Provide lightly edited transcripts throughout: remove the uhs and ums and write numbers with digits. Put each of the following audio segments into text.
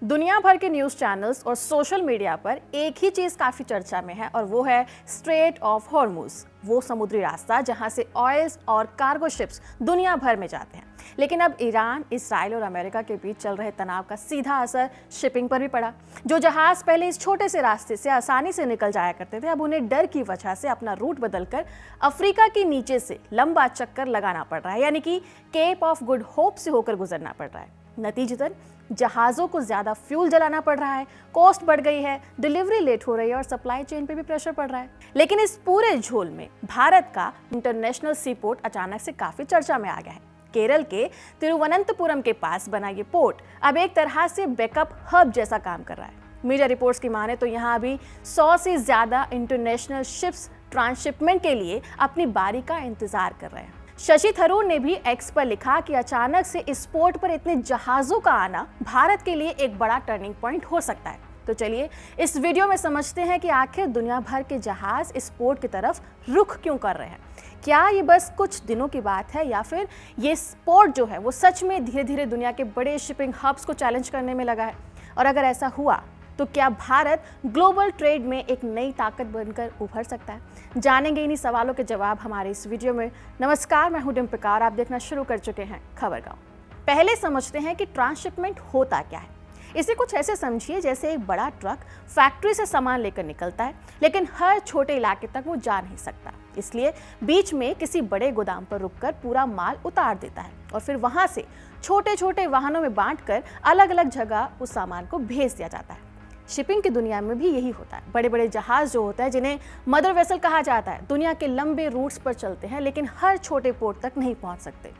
दुनिया भर के न्यूज़ चैनल्स और सोशल मीडिया पर एक ही चीज़ काफ़ी चर्चा में है और वो है स्ट्रेट ऑफ हॉर्मुज, वो समुद्री रास्ता जहां से ऑयल्स और कार्गो शिप्स दुनिया भर में जाते हैं। लेकिन अब ईरान, इसराइल और अमेरिका के बीच चल रहे तनाव का सीधा असर शिपिंग पर भी पड़ा। जो जहाज पहले इस छोटे से रास्ते से आसानी से निकल जाया करते थे, अब उन्हें डर की वजह से अपना रूट बदलकर अफ्रीका के नीचे से लंबा चक्कर लगाना पड़ रहा है, यानी कि केप ऑफ गुड होप से होकर गुजरना पड़ रहा है। नतीजतन जहाज़ों को ज़्यादा फ्यूल जलाना पड़ रहा है, कॉस्ट बढ़ गई है, डिलीवरी लेट हो रही है और सप्लाई चेन पे भी प्रेशर पड़ रहा है। लेकिन इस पूरे झोल में भारत का इंटरनेशनल सी पोर्ट अचानक से काफ़ी चर्चा में आ गया है। केरल के तिरुवनंतपुरम के पास बना ये पोर्ट अब एक तरह से बैकअप हब जैसा काम कर रहा है। मीडिया रिपोर्ट्स की माने तो यहाँ अभी 100 से ज़्यादा इंटरनेशनल शिप्स ट्रांसशिपमेंट के लिए अपनी बारी का इंतजार कर रहे हैं। शशि थरूर ने भी एक्स पर लिखा कि अचानक से इस पोर्ट पर इतने जहाज़ों का आना भारत के लिए एक बड़ा टर्निंग पॉइंट हो सकता है। तो चलिए इस वीडियो में समझते हैं कि आखिर दुनिया भर के जहाज़ इस पोर्ट की तरफ रुख क्यों कर रहे हैं। क्या ये बस कुछ दिनों की बात है या फिर ये पोर्ट जो है वो सच में धीरे धीरे दुनिया के बड़े शिपिंग हब्स को चैलेंज करने में लगा है? और अगर ऐसा हुआ तो क्या भारत ग्लोबल ट्रेड में एक नई ताकत बनकर उभर सकता है? जानेंगे इन्हीं सवालों के जवाब हमारे इस वीडियो में। नमस्कार, मैं हूं डिम्पिका और आप देखना शुरू कर चुके हैं खबर गांव। पहले समझते हैं कि ट्रांसशिपमेंट होता क्या है। इसे कुछ ऐसे समझिए जैसे एक बड़ा ट्रक फैक्ट्री से सामान लेकर निकलता है, लेकिन हर छोटे इलाके तक वो जा नहीं सकता, इसलिए बीच में किसी बड़े गोदाम पर रुककर पूरा माल उतार देता है और फिर वहां से छोटे छोटे वाहनों में बांटकर अलग अलग जगह उस सामान को भेज दिया जाता है। शिपिंग की दुनिया में भी यही होता है। बड़े बड़े जहाज जो होते हैं, जिन्हें मदर वेसल कहा जाता है, दुनिया के लंबे रूट्स पर चलते हैं लेकिन हर छोटे पोर्ट तक नहीं पहुंच सकते।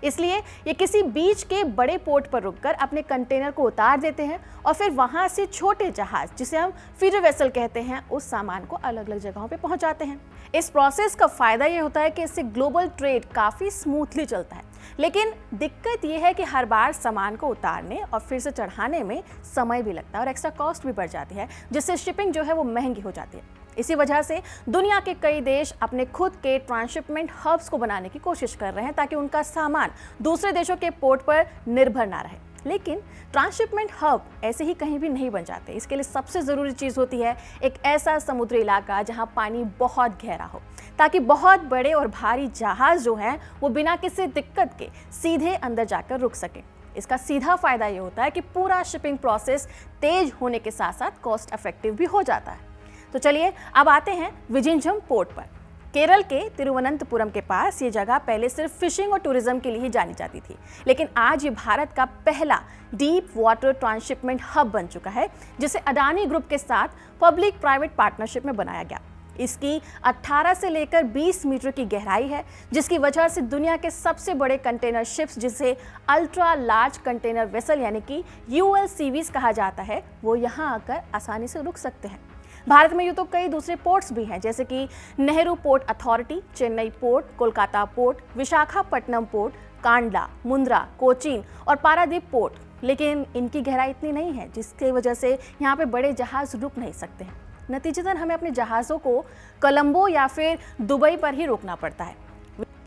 इसलिए ये किसी बीच के बड़े पोर्ट पर रुककर अपने कंटेनर को उतार देते हैं और फिर वहां से छोटे जहाज, जिसे हम फीडर वेसल कहते हैं, उस सामान को अलग अलग जगहों पे पहुंचाते हैं। इस प्रोसेस का फायदा ये होता है कि इससे ग्लोबल ट्रेड काफ़ी स्मूथली चलता है। लेकिन दिक्कत ये है कि हर बार सामान को उतारने और फिर से चढ़ाने में समय भी लगता है और एक्स्ट्रा कॉस्ट भी बढ़ जाती है, जिससे शिपिंग जो है वो महंगी हो जाती है। इसी वजह से दुनिया के कई देश अपने खुद के ट्रांसशिपमेंट हब्स को बनाने की कोशिश कर रहे हैं ताकि उनका सामान दूसरे देशों के पोर्ट पर निर्भर ना रहे। लेकिन ट्रांसशिपमेंट हब ऐसे ही कहीं भी नहीं बन जाते। इसके लिए सबसे ज़रूरी चीज़ होती है एक ऐसा समुद्री इलाका जहां पानी बहुत गहरा हो, ताकि बहुत बड़े और भारी जहाज़ जो हैं वो बिना किसी दिक्कत के सीधे अंदर जाकर रुक सकें। इसका सीधा फायदा ये होता है कि पूरा शिपिंग प्रोसेस तेज होने के साथ साथ कॉस्ट इफेक्टिव भी हो जाता है। तो चलिए अब आते हैं विजिंझम पोर्ट पर। केरल के तिरुवनंतपुरम के पास ये जगह पहले सिर्फ फिशिंग और टूरिज्म के लिए ही जानी जाती थी, लेकिन आज ये भारत का पहला डीप वाटर ट्रांसशिपमेंट हब बन चुका है, जिसे अडानी ग्रुप के साथ पब्लिक प्राइवेट पार्टनरशिप में बनाया गया। इसकी 18 से लेकर 20 मीटर की गहराई है, जिसकी वजह से दुनिया के सबसे बड़े कंटेनर शिप्स, जिसे अल्ट्रा लार्ज कंटेनर वेसल यानी कि ULCVs कहा जाता है, वो यहाँ आकर आसानी से रुक सकते हैं। भारत में यूँ तो कई दूसरे पोर्ट्स भी हैं, जैसे कि Nehru port authority, Chennai port, Kolkata port, Visakhapatnam port, Kandla, Mundra, Cochin और पारादीप पोर्ट, लेकिन इनकी गहराई इतनी नहीं है, जिसकी वजह से यहाँ पे बड़े जहाज रुक नहीं सकते हैं। नतीजतन हमें अपने जहाज़ों को कोलंबो या फिर दुबई पर ही रोकना पड़ता है।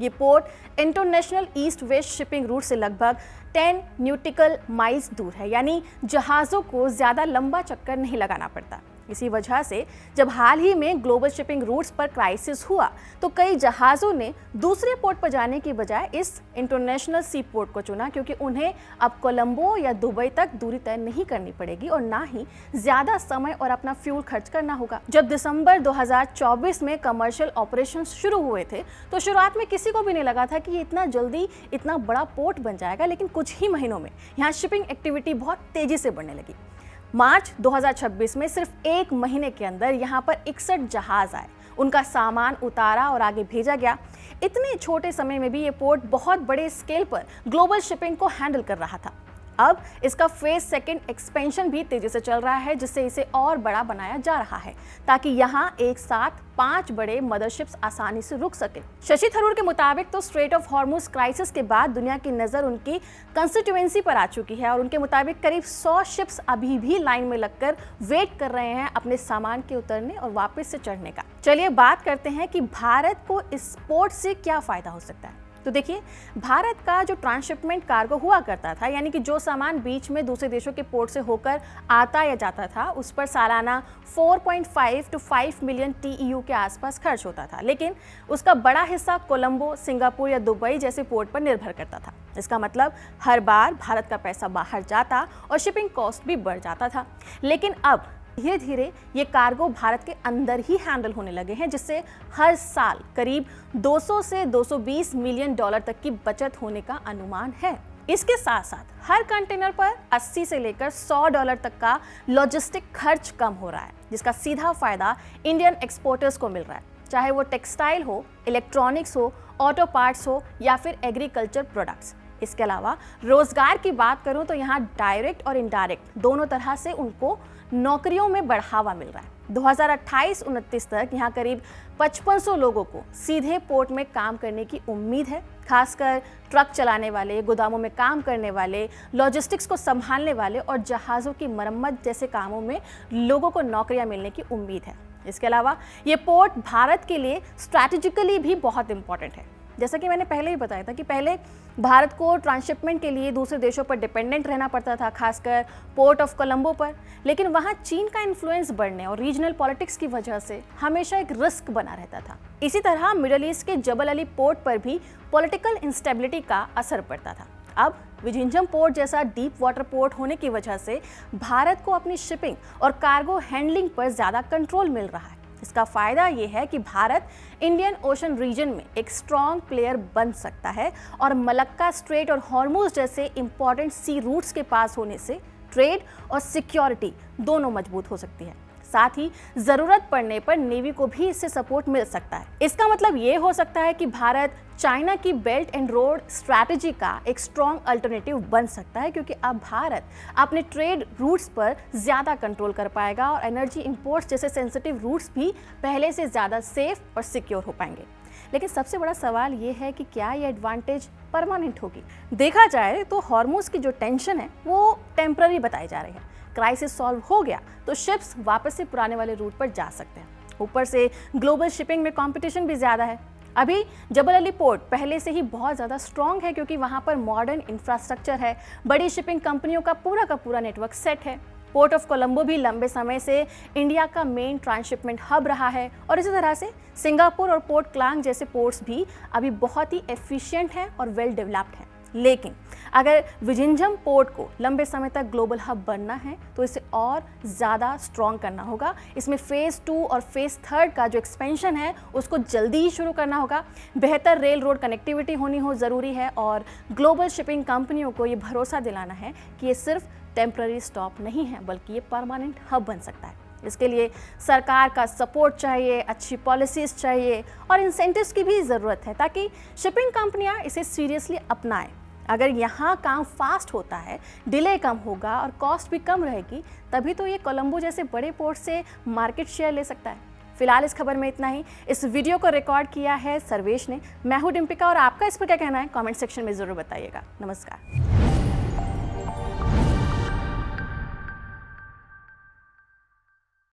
ये port international east west shipping root से लगभग 10 न्यूटिकल माइल्स दूर है, यानी जहाज़ों को ज़्यादा लंबा चक्कर नहीं लगाना पड़ता। इसी वजह से जब हाल ही में ग्लोबल शिपिंग रूट्स पर क्राइसिस हुआ तो कई जहाज़ों ने दूसरे पोर्ट पर जाने की बजाय इस इंटरनेशनल सी पोर्ट को चुना, क्योंकि उन्हें अब कोलंबो या दुबई तक दूरी तय नहीं करनी पड़ेगी और ना ही ज़्यादा समय और अपना फ्यूल खर्च करना होगा। जब दिसंबर 2024 में कमर्शियल ऑपरेशन शुरू हुए थे तो शुरुआत में किसी को भी नहीं लगा था कि इतना जल्दी इतना बड़ा पोर्ट बन जाएगा, लेकिन कुछ ही महीनों में यहाँ शिपिंग एक्टिविटी बहुत तेज़ी से बढ़ने लगी। मार्च 2026 में सिर्फ एक महीने के अंदर यहाँ पर 61 जहाज आए, उनका सामान उतारा और आगे भेजा गया। इतने छोटे समय में भी ये पोर्ट बहुत बड़े स्केल पर ग्लोबल शिपिंग को हैंडल कर रहा था। अब इसका फेज सेकंड एक्सपेंशन भी तेजी से चल रहा है, जिससे इसे और बड़ा बनाया जा रहा है ताकि यहाँ एक साथ 5 बड़े मदरशिप्स आसानी से रुक सके। शशि थरूर के मुताबिक तो स्ट्रेट ऑफ हॉर्मुज क्राइसिस के बाद दुनिया की नज़र उनकी कंस्टिट्यूएंसी पर आ चुकी है और उनके मुताबिक करीब 100 शिप्स अभी भी लाइन में लगकर वेट कर रहे हैं अपने सामान के उतरने और वापस से चढ़ने का। चलिए बात करते हैं कि भारत को इस पोर्ट से क्या फ़ायदा हो सकता है। तो देखिए, भारत का जो ट्रांसशिपमेंट कार्गो हुआ करता था, यानी कि जो सामान बीच में दूसरे देशों के पोर्ट से होकर आता या जाता था, उस पर सालाना 4.5 to 5 मिलियन TEU के आसपास खर्च होता था। लेकिन उसका बड़ा हिस्सा कोलंबो, सिंगापुर या दुबई जैसे पोर्ट पर निर्भर करता था। इसका मतलब हर बार भारत का पैसा बाहर जाता और शिपिंग कॉस्ट भी बढ़ जाता था। लेकिन अब धीरे धीरे ये कार्गो भारत के अंदर ही हैंडल होने लगे हैं, जिससे हर साल करीब 200 से 220 मिलियन डॉलर तक की बचत होने का अनुमान है। इसके साथ साथ हर कंटेनर पर 80 से लेकर $100 तक का लॉजिस्टिक खर्च कम हो रहा है, जिसका सीधा फायदा इंडियन एक्सपोर्टर्स को मिल रहा है, चाहे वो टेक्सटाइल हो, इलेक्ट्रॉनिक्स हो, ऑटो पार्ट्स हो या फिर एग्रीकल्चर प्रोडक्ट्स। इसके अलावा रोजगार की बात करूं तो यहाँ डायरेक्ट और इनडायरेक्ट दोनों तरह से उनको नौकरियों में बढ़ावा मिल रहा है। 2028-29 तक यहाँ करीब 5500 लोगों को सीधे पोर्ट में काम करने की उम्मीद है। खासकर ट्रक चलाने वाले, गोदामों में काम करने वाले, लॉजिस्टिक्स को संभालने वाले और जहाज़ों की मरम्मत जैसे कामों में लोगों को नौकरियां मिलने की उम्मीद है। इसके अलावा ये पोर्ट भारत के लिए स्ट्रैटेजिकली भी बहुत इंपॉर्टेंट है। जैसा कि मैंने पहले ही बताया था कि पहले भारत को ट्रांसशिपमेंट के लिए दूसरे देशों पर डिपेंडेंट रहना पड़ता था, खासकर पोर्ट ऑफ कोलंबो पर। लेकिन वहाँ चीन का इन्फ्लुएंस बढ़ने और रीजनल पॉलिटिक्स की वजह से हमेशा एक रिस्क बना रहता था। इसी तरह मिडल ईस्ट के जबल अली पोर्ट पर भी पॉलिटिकल इंस्टेबिलिटी का असर पड़ता था। अब विजिंजम पोर्ट जैसा डीप वाटर पोर्ट होने की वजह से भारत को अपनी शिपिंग और कार्गो हैंडलिंग पर ज़्यादा कंट्रोल मिल रहा है। इसका फायदा ये है कि भारत इंडियन ओशन रीजन में एक स्ट्रॉन्ग प्लेयर बन सकता है और मलक्का स्ट्रेट और हॉर्मुज जैसे इंपॉर्टेंट सी रूट्स के पास होने से ट्रेड और सिक्योरिटी दोनों मजबूत हो सकती है। साथ ही जरूरत पड़ने पर नेवी को भी इससे सपोर्ट मिल सकता है। इसका मतलब ये हो सकता है कि भारत चाइना की बेल्ट एंड रोड स्ट्रैटेजी का एक स्ट्रॉन्ग अल्टरनेटिव बन सकता है, क्योंकि अब भारत अपने ट्रेड रूट्स पर ज़्यादा कंट्रोल कर पाएगा और एनर्जी इंपोर्ट्स जैसे सेंसिटिव रूट्स भी पहले से ज़्यादा सेफ और सिक्योर हो पाएंगे। लेकिन सबसे बड़ा सवाल ये है कि क्या ये एडवांटेज परमानेंट होगी। देखा जाए तो हॉर्मुज की जो टेंशन है वो टेम्पररी बताई जा रही है। क्राइसिस सॉल्व हो गया तो शिप्स वापस से पुराने वाले रूट पर जा सकते हैं। ऊपर से ग्लोबल शिपिंग में कंपटीशन भी ज़्यादा है। अभी जबल अली पोर्ट पहले से ही बहुत ज़्यादा स्ट्रॉन्ग है, क्योंकि वहाँ पर मॉडर्न इंफ्रास्ट्रक्चर है, बड़ी शिपिंग कंपनियों का पूरा नेटवर्क सेट है। पोर्ट ऑफ कोलंबो भी लंबे समय से इंडिया का मेन ट्रांसशिपमेंट हब रहा है और इसी तरह से सिंगापुर और पोर्ट क्लांग जैसे पोर्ट्स भी अभी बहुत ही एफिशिएंट हैं और वेल डेवलप्ड हैं। लेकिन अगर विजिंजम पोर्ट को लंबे समय तक ग्लोबल हब बनना है तो इसे और ज़्यादा स्ट्रॉन्ग करना होगा। इसमें फेज़ 2 और फेज़ 3 का जो एक्सपेंशन है उसको जल्दी ही शुरू करना होगा। बेहतर रेल रोड कनेक्टिविटी होनी ज़रूरी है और ग्लोबल शिपिंग कंपनियों को ये भरोसा दिलाना है कि ये सिर्फ टेम्पररी स्टॉप नहीं है, बल्कि ये परमानेंट हब बन सकता है। इसके लिए सरकार का सपोर्ट चाहिए, अच्छी पॉलिसीज़ चाहिए और इंसेंटिव्स की भी ज़रूरत है, ताकि शिपिंग कंपनियां इसे सीरियसली अपनाएं। अगर यहाँ काम फास्ट होता है, डिले कम होगा और कॉस्ट भी कम रहेगी, तभी तो ये कोलंबो जैसे बड़े पोर्ट से मार्केट शेयर ले सकता है। फिलहाल इस खबर में इतना ही। इस वीडियो को रिकॉर्ड किया है सर्वेश ने। मैं हूँ डिम्पिका और आपका इस पर क्या कहना है कमेंट सेक्शन में ज़रूर बताइएगा। नमस्कार।